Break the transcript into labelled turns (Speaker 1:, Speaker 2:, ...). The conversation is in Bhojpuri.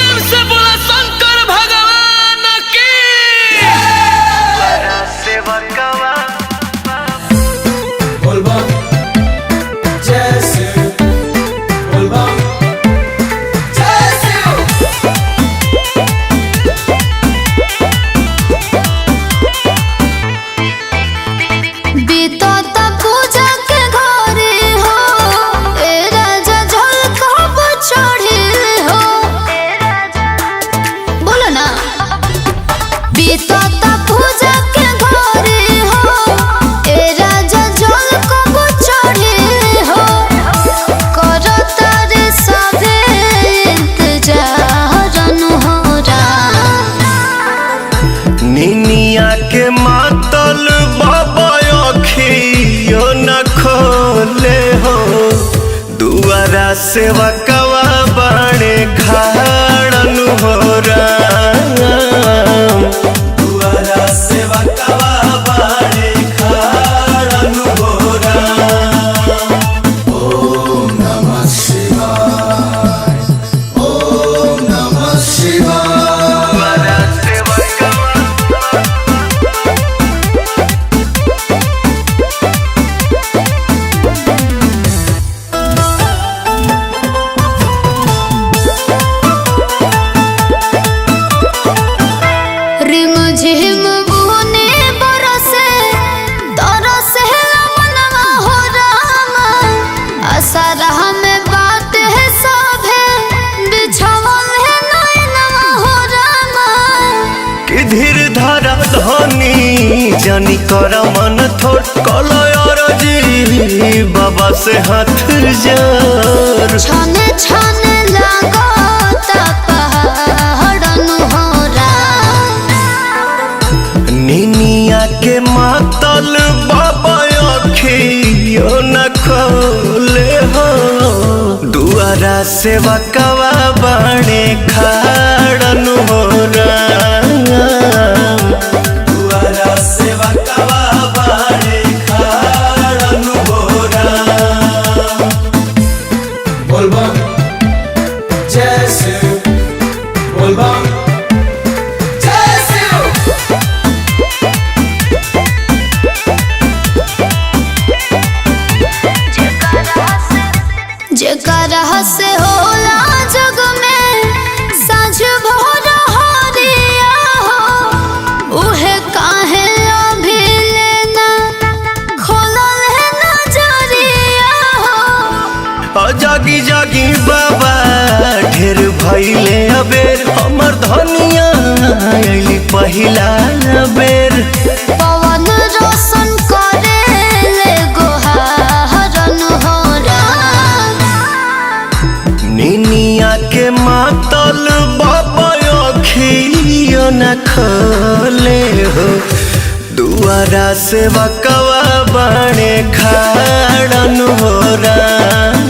Speaker 1: प्रेम से बोला शंकर भगवान की।
Speaker 2: निनिया के मातल बाबा अखियो न खोले हो, दुआरा सेवा कवा बाणे खाड़न हो राम। दुआरा सेवा कवा बाणे खाड़न हो राम। ओम नमः शिवाय, ओम नमः शिवाय। धीर धारा धनी जानी कर मन थोड़ कलयर जी बाबा से हाथ जोड़।
Speaker 3: छने छने लागता पहाड़न हो राम।
Speaker 2: निनिया के मातल बाबा अखियो न खोले हो, दुआरा सेवा कवा बाणे खाड़न हो राम। दुआरा सेवा कवा बाणे खाड़न हो राम। बोल बम जय शिव, बोल बम जय शिव।
Speaker 3: जेकरा से होला जग में साँझ भोर हरिया हो, उहे काहे अभी लेना खोलल है नजरिया हो।
Speaker 2: जागी जागी बाबा ढेर भइले अबेर, हमर धनिया आइली पहिला बेर।
Speaker 3: पवन रोशन करे ले गोहारन हो राम।
Speaker 2: निनिया के मातल बाबा अखियो न खोले हो, दुआरा सेवा कवा बाणे खाड़न हो राम।